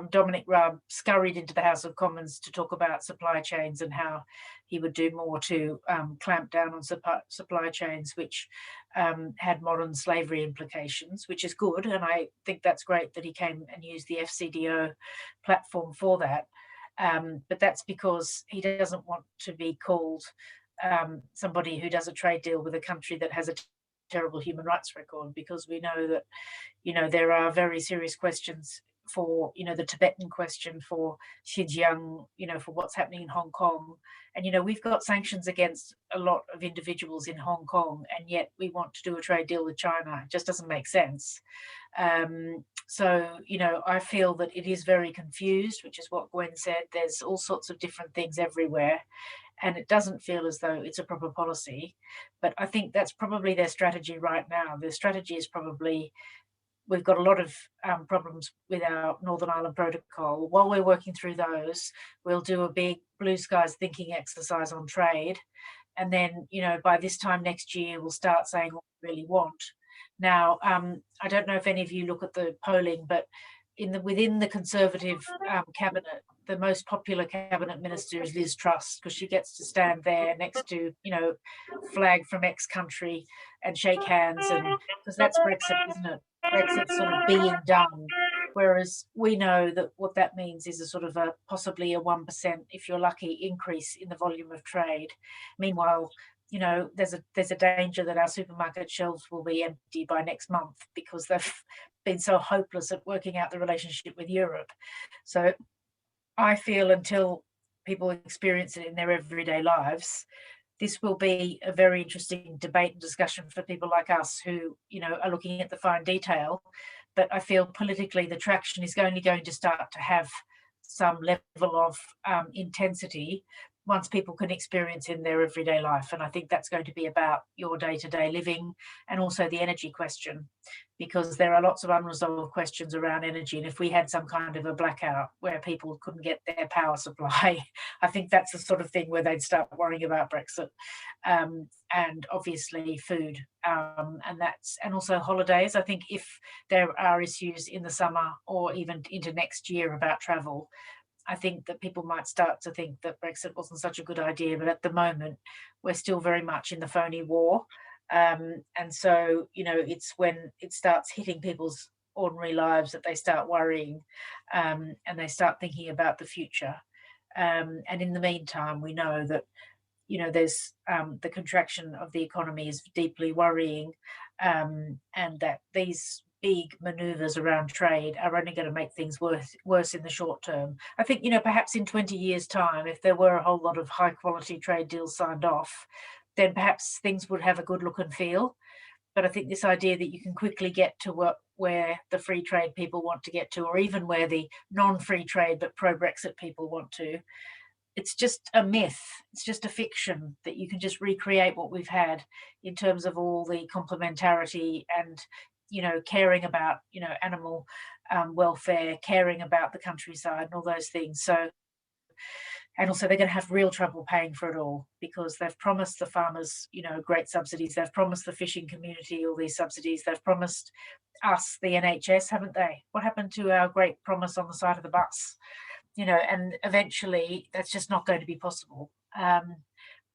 Dominic Raab scurried into the House of Commons to talk about supply chains and how he would do more to clamp down on supply chains, which had modern slavery implications, which is good. And I think that's great that he came and used the FCDO platform for that. But that's because he doesn't want to be called somebody who does a trade deal with a country that has a terrible human rights record, because we know that, you know, there are very serious questions for, you know, the Tibetan question, for Xinjiang, you know, for what's happening in Hong Kong. And, you know, we've got sanctions against a lot of individuals in Hong Kong, and yet we want to do a trade deal with China. It just doesn't make sense. So, you know, I feel that it is very confused, which is what Gwen said. There's all sorts of different things everywhere, and it doesn't feel as though it's a proper policy. But I think that's probably their strategy right now. Their strategy is probably, we've got a lot of problems with our Northern Ireland Protocol. While we're working through those, we'll do a big blue skies thinking exercise on trade. And then, you know, by this time next year, we'll start saying what we really want. Now, I don't know if any of you look at the polling, but within the Conservative cabinet, the most popular cabinet minister is Liz Truss, because she gets to stand there next to, you know, flag from X country and shake hands, and because that's Brexit, isn't it? Brexit's sort of being done. Whereas we know that what that means is a sort of possibly a 1%, if you're lucky, increase in the volume of trade. Meanwhile, you know, there's a danger that our supermarket shelves will be empty by next month because they've been so hopeless at working out the relationship with Europe. So I feel until people experience it in their everyday lives, this will be a very interesting debate and discussion for people like us who, you know, are looking at the fine detail. But I feel politically the traction is only going to start to have some level of intensity once people can experience in their everyday life. And I think that's going to be about your day-to-day living, and also the energy question. because there are lots of unresolved questions around energy. And if we had some kind of a blackout where people couldn't get their power supply, I think that's the sort of thing where they'd start worrying about Brexit. And obviously food, and also holidays. I think if there are issues in the summer or even into next year about travel, I think that people might start to think that Brexit wasn't such a good idea. But at the moment, we're still very much in the phony war. And so, it's when it starts hitting people's ordinary lives that they start worrying, and they start thinking about the future. And in the meantime, we know that, there's the contraction of the economy is deeply worrying, and that these big maneuvers around trade are only going to make things worse in the short term. I think, perhaps in 20 years' time, if there were a whole lot of high quality trade deals signed off, then perhaps things would have a good look and feel. But I think this idea that you can quickly get to where the free trade people want to get to, or even where the non-free trade but pro-Brexit people want to, it's just a myth. It's just a fiction that you can just recreate what we've had in terms of all the complementarity and, caring about, animal welfare, caring about the countryside and all those things. So, and also they're going to have real trouble paying for it all, because they've promised the farmers, great subsidies. They've promised the fishing community all these subsidies. They've promised us the NHS, haven't they? What happened to our great promise on the side of the bus? And eventually that's just not going to be possible.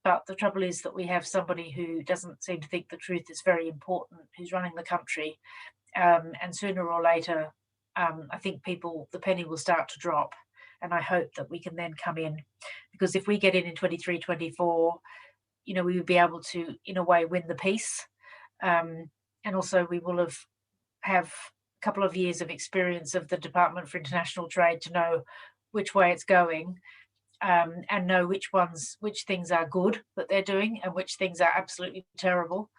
But the trouble is that we have somebody who doesn't seem to think the truth is very important, who's running the country. And sooner or later, I think the penny will start to drop. And I hope that we can then come in, because if we get in 23, 24, we would be able to, in a way, win the peace. And also we will have a couple of years of experience of the Department for International Trade to know which way it's going, and know which things are good that they're doing and which things are absolutely terrible.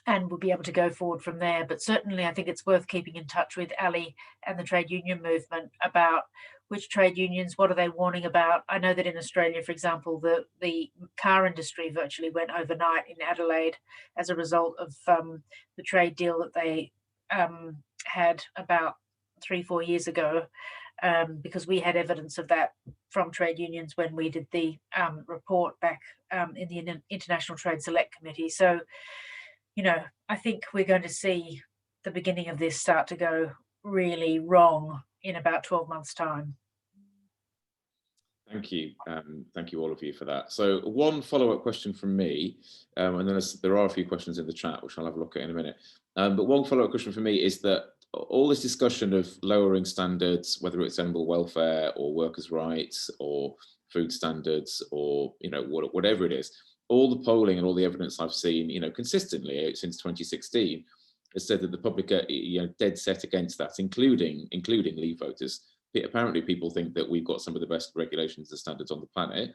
And we'll be able to go forward from there. But certainly I think it's worth keeping in touch with Ali and the trade union movement about which trade unions, what are they warning about. I know that in Australia, for example, the car industry virtually went overnight in Adelaide as a result of the trade deal that they had about 3-4 years ago, because we had evidence of that from trade unions when we did the report back in the International Trade Select Committee. So, I think we're going to see the beginning of this start to go really wrong in about 12 months' time. Thank you. Thank you all of you for that. So one follow-up question from me, and then there are a few questions in the chat, which I'll have a look at in a minute. But one follow-up question for me is that all this discussion of lowering standards, whether it's animal welfare or workers' rights or food standards or, whatever it is, all the polling and all the evidence I've seen, consistently since 2016 has said that the public are, dead set against that, including Leave voters. Apparently, people think that we've got some of the best regulations and standards on the planet,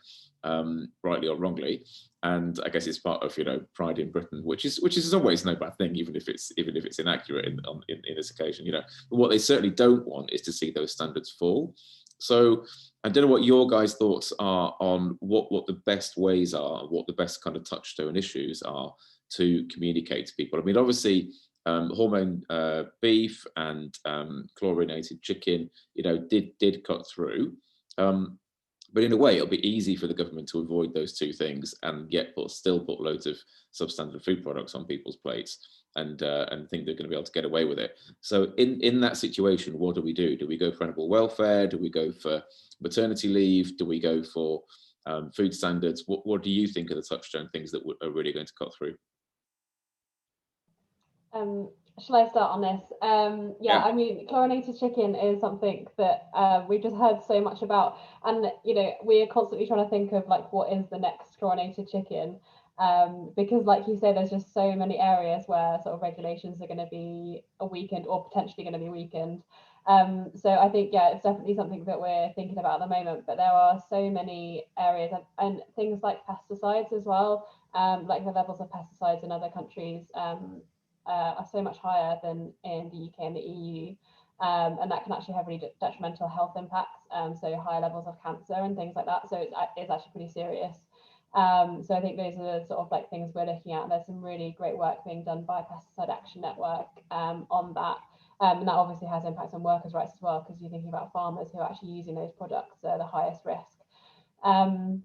rightly or wrongly. And I guess it's part of pride in Britain, which is always no bad thing, even if it's inaccurate in this occasion. But what they certainly don't want is to see those standards fall. So I don't know what your guys' thoughts are on what the best ways are, what the best kind of touchstone issues are to communicate to people. I mean, obviously, hormone beef and chlorinated chicken, did cut through. But in a way, it'll be easy for the government to avoid those two things and yet still put loads of substandard food products on people's plates and think they're going to be able to get away with it. So in that situation, what do we do? Do we go for animal welfare? Do we go for maternity leave? Do we go for food standards? What do you think are the touchstone things that are really going to cut through? Shall I start on this? Yeah, I mean, chlorinated chicken is something that we've just heard so much about, and we're constantly trying to think of what is the next chlorinated chicken, because like you say, there's just so many areas where sort of regulations are going to be weakened or potentially going to be weakened. So I think, yeah, it's definitely something that we're thinking about at the moment, but there are so many areas and things like pesticides as well, like the levels of pesticides in other countries are so much higher than in the UK and the EU, and that can actually have really detrimental health impacts, so higher levels of cancer and things like that. So it's actually pretty serious. So I think those are sort of like things we're looking at. There's some really great work being done by Pesticide Action Network on that. And that obviously has impacts on workers' rights as well, because you're thinking about farmers who are actually using those products are the highest risk. And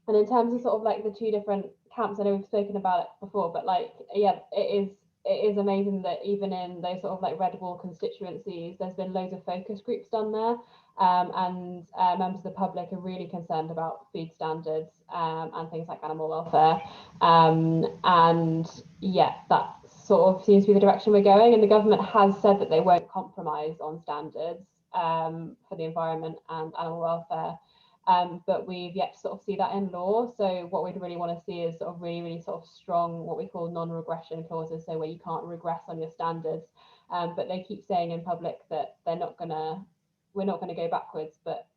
in terms of sort of like the two different camps, I know we've spoken about it before, but like, yeah, it is amazing that even in those sort of like red wall constituencies, there's been loads of focus groups done there. And members of the public are really concerned about food standards and things like animal welfare. And yeah, that sort of seems to be the direction we're going. And the government has said that they won't compromise on standards for the environment and animal welfare. But we've yet to sort of see that in law. So what we'd really want to see is sort of really sort of strong, what we call non-regression clauses, so where you can't regress on your standards. But they keep saying in public that we're not gonna go backwards, but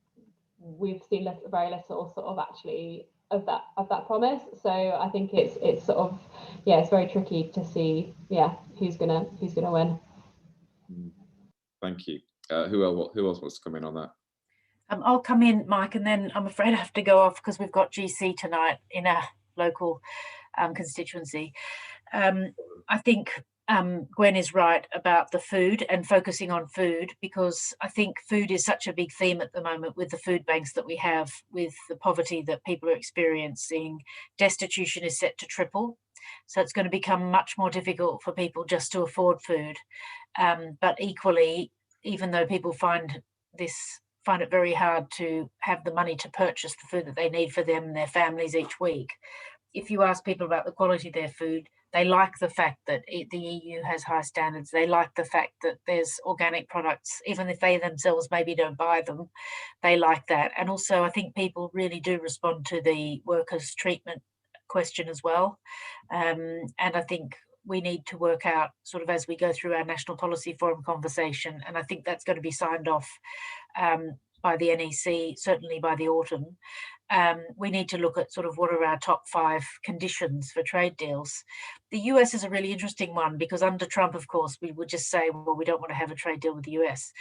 we've seen very little sort of actually of that promise. So I think it's sort of, yeah, it's very tricky to see, yeah, who's gonna win. Thank you. Who else wants to come in on that? I'll come in, Mike, and then I'm afraid I have to go off because we've got GC tonight in our local constituency. I think Gwen is right about the food and focusing on food, because I think food is such a big theme at the moment with the food banks that we have, with the poverty that people are experiencing. Destitution is set to triple. So it's going to become much more difficult for people just to afford food. But equally, even though people find it very hard to have the money to purchase the food that they need for them and their families each week, if you ask people about the quality of their food, they like the fact that the EU has high standards. They like the fact that there's organic products, even if they themselves maybe don't buy them, they like that. And also, I think people really do respond to the workers' treatment question as well. And I think we need to work out sort of as we go through our National Policy Forum conversation, and I think that's going to be signed off by the NEC, certainly by the autumn. We need to look at sort of what are our top 5 conditions for trade deals. The US is a really interesting one, because under Trump, of course, we would just say, well, we don't want to have a trade deal with the US.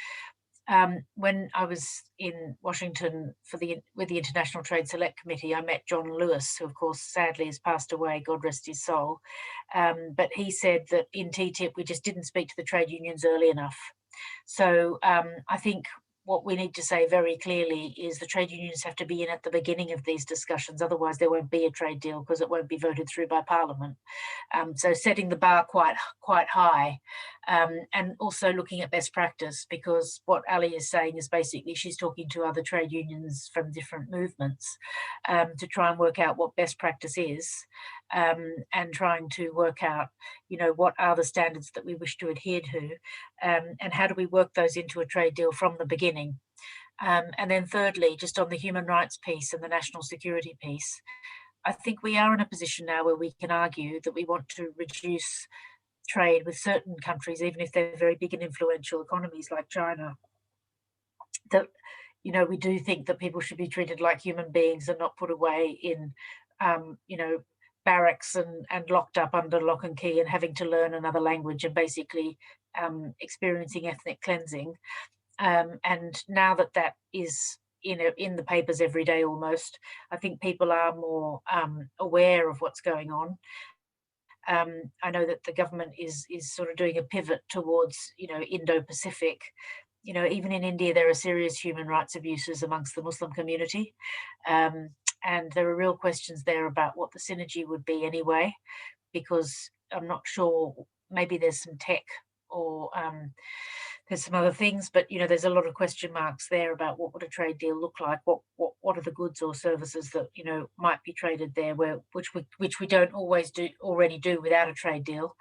When I was in Washington with the International Trade Select Committee, I met John Lewis, who of course sadly has passed away, God rest his soul. But he said that in TTIP, we just didn't speak to the trade unions early enough. So I think what we need to say very clearly is the trade unions have to be in at the beginning of these discussions, otherwise there won't be a trade deal because it won't be voted through by Parliament. So setting the bar quite high, and also looking at best practice, because what Ali is saying is basically she's talking to other trade unions from different movements to try and work out what best practice is, and trying to work out, you know, what are the standards that we wish to adhere to, and how do we work those into a trade deal from the beginning. And then thirdly, just on the human rights piece and the national security piece, I think we are in a position now where we can argue that we want to reduce trade with certain countries, even if they're very big and influential economies like China. That, you know, we do think that people should be treated like human beings and not put away in, you know, barracks and locked up under lock and key and having to learn another language and basically experiencing ethnic cleansing. And now that is, you know, in the papers every day almost, I think people are more aware of what's going on. I know that the government is sort of doing a pivot towards, you know, Indo-Pacific. You know, even in India, there are serious human rights abuses amongst the Muslim community. And there are real questions there about what the synergy would be anyway, because I'm not sure, maybe there's some tech or there's some other things, but, you know, there's a lot of question marks there about what would a trade deal look like, what are the goods or services that, you know, might be traded there, which we don't already do without a trade deal.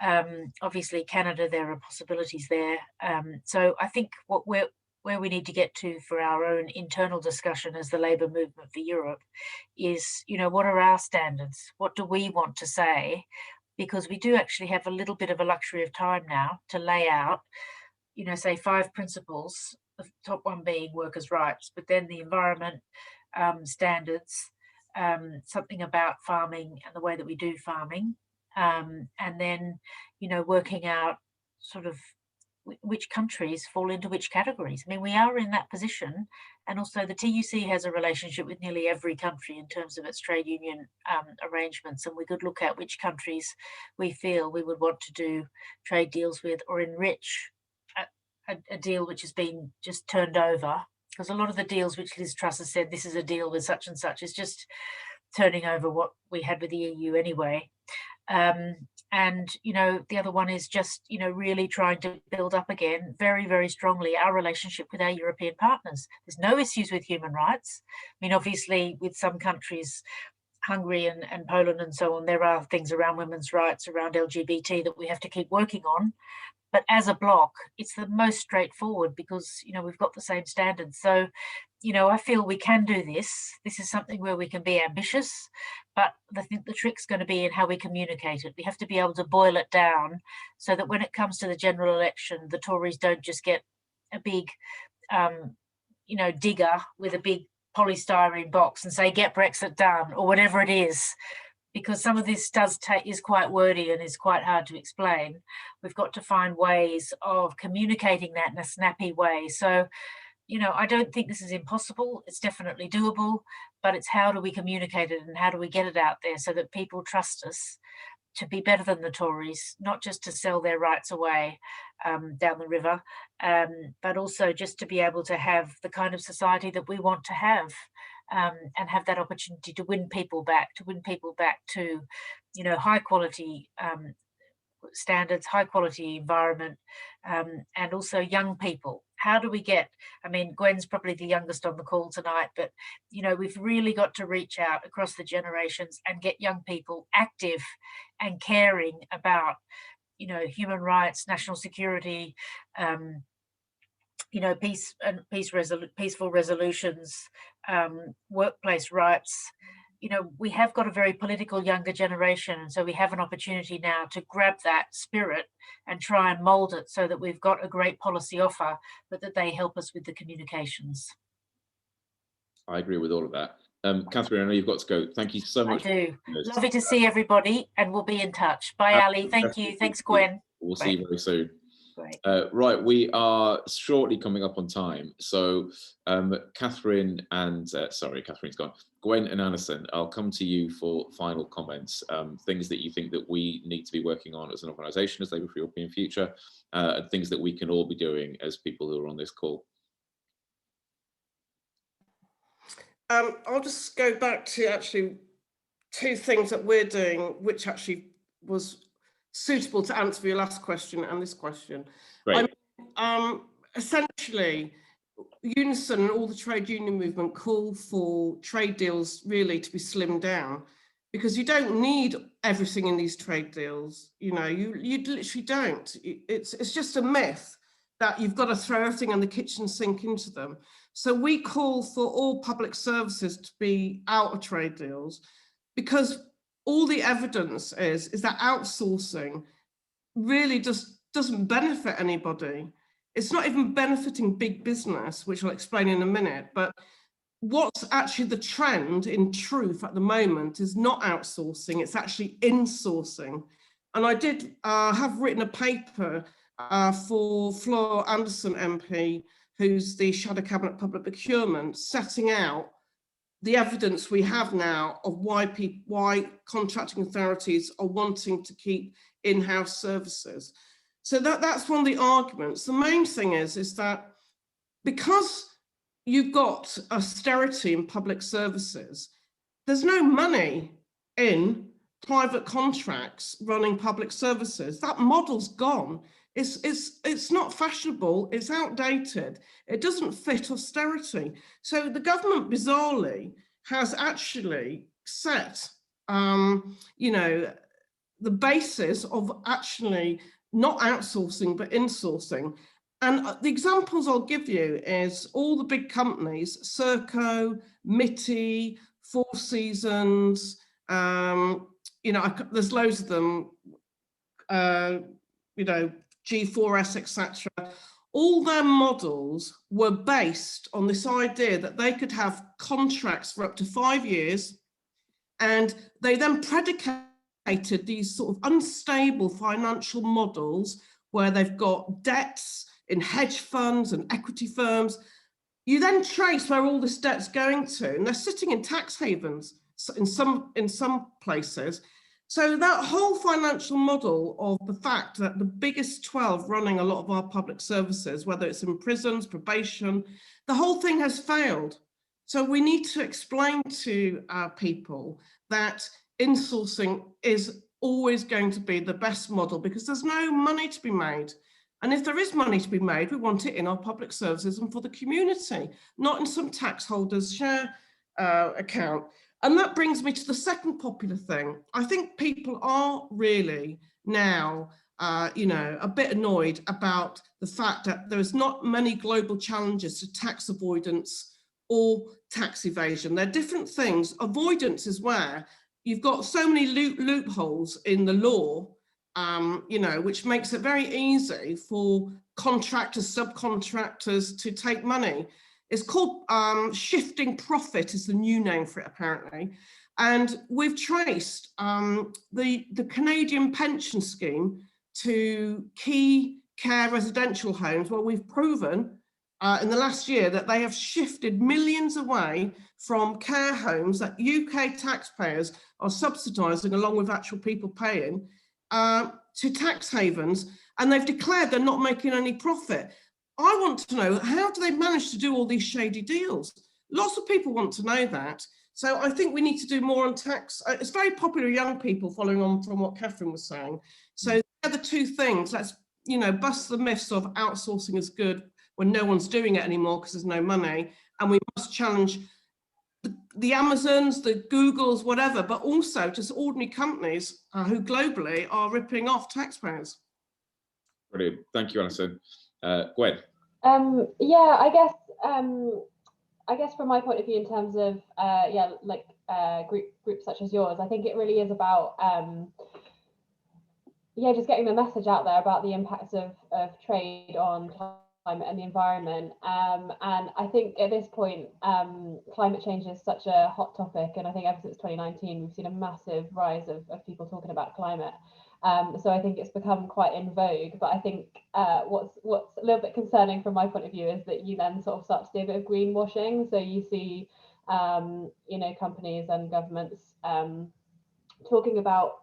Obviously, Canada, there are possibilities there. So I think where we need to get to for our own internal discussion as the Labour movement for Europe is, you know, what are our standards? What do we want to say? Because we do actually have a little bit of a luxury of time now to lay out, you know, say 5 principles, the top one being workers' rights, but then the environment, standards, something about farming and the way that we do farming, and then, you know, working out sort of which countries fall into which categories. I mean, we are in that position, and also the TUC has a relationship with nearly every country in terms of its trade union arrangements, and we could look at which countries we feel we would want to do trade deals with or enrich a deal which has been just turned over. Because a lot of the deals which Liz Truss has said, this is a deal with such and such, is just turning over what we had with the EU anyway. And, you know, the other one is just, you know, really trying to build up again very, very strongly our relationship with our European partners. There's no issues with human rights. I mean, obviously, with some countries, Hungary and Poland and so on, there are things around women's rights, around LGBT that we have to keep working on. But as a bloc, it's the most straightforward because, you know, we've got the same standards. So, you know, I feel we can do this. This is something where we can be ambitious, but I think the trick's going to be in how we communicate it. We have to be able to boil it down so that when it comes to the general election, the Tories don't just get a big, you know, digger with a big polystyrene box and say, get Brexit done, or whatever it is. Because some of this is quite wordy and is quite hard to explain. We've got to find ways of communicating that in a snappy way. So, you know, I don't think this is impossible. It's definitely doable, but it's how do we communicate it and how do we get it out there so that people trust us to be better than the Tories, not just to sell their rights away down the river, but also just to be able to have the kind of society that we want to have. And have that opportunity to win people back to, you know, high quality standards, high quality environment, and also young people. How do we get, I mean, Gwen's probably the youngest on the call tonight, but, you know, we've really got to reach out across the generations and get young people active and caring about, you know, human rights, national security, you know, peaceful resolutions, workplace rights. You know, we have got a very political younger generation, and so we have an opportunity now to grab that spirit and try and mould it so that we've got a great policy offer, but that they help us with the communications. I agree with all of that. Catherine, I know you've got to go. Thank you so much. I do. Lovely to see everybody, and we'll be in touch. Bye, Ali. Thank you. Thanks, Gwen. We'll see you very soon. Great. Right, we are shortly coming up on time. So Catherine and, sorry, Catherine's gone. Gwen and Allison, I'll come to you for final comments, things that you think that we need to be working on as an organisation, as Labour for European Future, and things that we can all be doing as people who are on this call. I'll just go back to actually two things that we're doing, which actually was suitable to answer your last question and this question. Great. Essentially, Unison and all the trade union movement call for trade deals really to be slimmed down, because you don't need everything in these trade deals. You know, you literally don't. It's just a myth that you've got to throw everything in the kitchen sink into them. So we call for all public services to be out of trade deals, because all the evidence is that outsourcing really just doesn't benefit anybody. It's not even benefiting big business, which I'll explain in a minute. But what's actually the trend in truth at the moment is not outsourcing, it's actually insourcing. And I did have written a paper for Fleur Anderson MP, who's the Shadow Cabinet Public Procurement, setting out the evidence we have now of why contracting authorities are wanting to keep in-house services. So that's one of the arguments. The main thing is that because you've got austerity in public services, there's no money in private contracts running public services. That model's gone. It's not fashionable, it's outdated, it doesn't fit austerity. So the government, bizarrely, has actually set, you know, the basis of actually not outsourcing, but insourcing. And the examples I'll give you is all the big companies, Serco, MITI, Four Seasons, you know, there's loads of them, you know, G4S, etc. All their models were based on this idea that they could have contracts for up to 5 years, and they then predicated these sort of unstable financial models where they've got debts in hedge funds and equity firms. You then trace where all this debt's going to, and they're sitting in tax havens in some places. So that whole financial model of the fact that the biggest 12 running a lot of our public services, whether it's in prisons, probation, the whole thing has failed. So we need to explain to our people that insourcing is always going to be the best model because there's no money to be made. And if there is money to be made, we want it in our public services and for the community, not in some tax holder's share account. And that brings me to the second popular thing. I think people are really now, a bit annoyed about the fact that there is not many global challenges to tax avoidance or tax evasion. They're different things. Avoidance is where you've got so many loopholes in the law, which makes it very easy for contractors, subcontractors to take money. It's called shifting profit is the new name for it, apparently. And we've traced the Canadian pension scheme to key care residential homes where we've proven in the last year that they have shifted millions away from care homes that UK taxpayers are subsidising along with actual people paying to tax havens, and they've declared they're not making any profit. I want to know, how do they manage to do all these shady deals? Lots of people want to know that. So I think we need to do more on tax. It's very popular with young people, following on from what Catherine was saying. So they're the two things. Let's, bust the myths of outsourcing is good when no one's doing it anymore because there's no money. And we must challenge the Amazons, the Googles, whatever, but also just ordinary companies who globally are ripping off taxpayers. Brilliant. Thank you, Allison. Gwen. I guess from my point of view, in terms of groups such as yours, I think it really is about just getting the message out there about the impacts of trade on climate and the environment. And I think at this point, climate change is such a hot topic, and I think ever since 2019 we've seen a massive rise of people talking about climate. So I think it's become quite in vogue, but I think what's a little bit concerning from my point of view is that you then sort of start to see a bit of greenwashing. So you see, companies and governments talking about,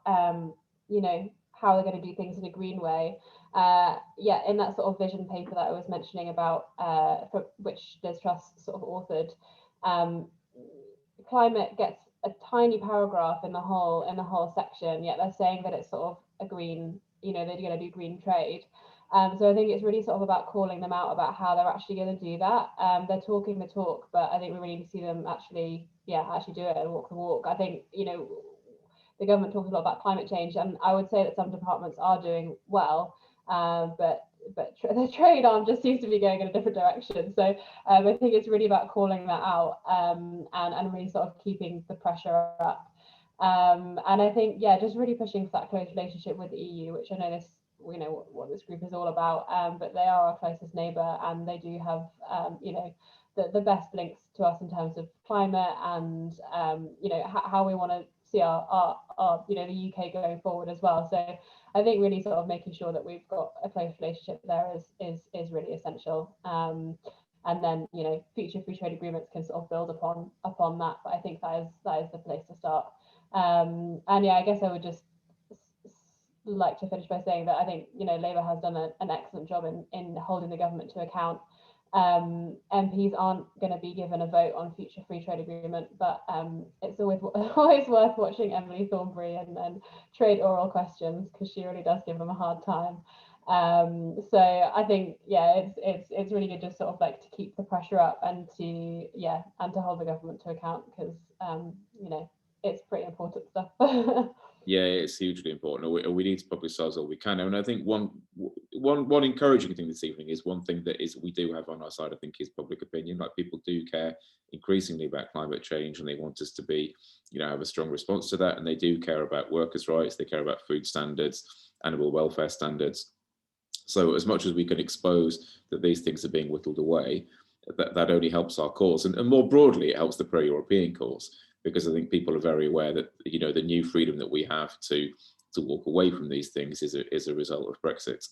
how they're going to do things in a green way. In that sort of vision paper that I was mentioning about, for which Liz Truss sort of authored, climate gets a tiny paragraph in the whole section, yet they're saying that it's sort of a green, they're going to do green trade. So I think it's really sort of about calling them out about how they're actually going to do that. They're talking the talk, but I think we really need to see them actually do it and walk the walk. I think, the government talks a lot about climate change, and I would say that some departments are doing well, but the trade arm just seems to be going in a different direction. So I think it's really about calling that out and really sort of keeping the pressure up. And I think, just really pushing for that close relationship with the EU, which I know this, what this group is all about, but they are our closest neighbour, and they do have, the best links to us in terms of climate and, how we want to see our the UK going forward as well. So I think really sort of making sure that we've got a close relationship there is really essential. And then future free trade agreements can sort of build upon that. But I think that is the place to start. And I guess I would just like to finish by saying that I think Labour has done an excellent job in holding the government to account. MPs aren't going to be given a vote on future free trade agreement, but it's always worth watching Emily Thornberry and trade oral questions, because she really does give them a hard time. So I think it's really good just sort of like to keep the pressure up and to hold the government to account, because it's pretty important stuff. Yeah, it's hugely important. We need to publicise all we can. And I think one encouraging thing this evening is one thing that is we do have on our side, I think, is public opinion. Like, people do care increasingly about climate change, and they want us to be, have a strong response to that. And they do care about workers' rights. They care about food standards, animal welfare standards. So as much as we can expose that these things are being whittled away, that only helps our cause. And more broadly, it helps the pro-European cause, because I think people are very aware that the new freedom that we have to walk away from these things is a result of Brexit.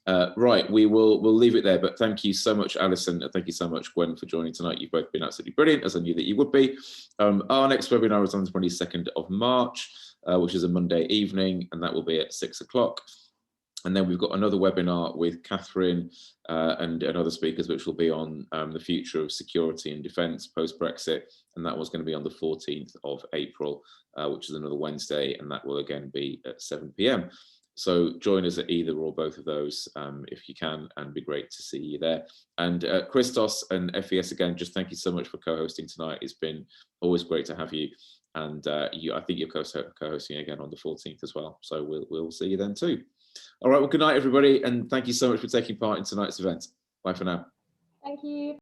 Right, we'll leave it there, but thank you so much, Allison, and thank you so much, Gwen, for joining tonight. You've both been absolutely brilliant, as I knew that you would be. Our next webinar is on the 22nd of March, which is a Monday evening, and that will be at 6 o'clock. And then we've got another webinar with Catherine and other speakers, which will be on the future of security and defence post-Brexit, and that was going to be on the 14th of April, which is another Wednesday, and that will again be at 7 p.m. So join us at either or both of those if you can, and it'd be great to see you there. And Christos and FES, again, just thank you so much for co-hosting tonight. It's been always great to have you. And I think you're co-hosting again on the 14th as well. So we'll see you then too. All right, well, good night, everybody. And thank you so much for taking part in tonight's event. Bye for now. Thank you.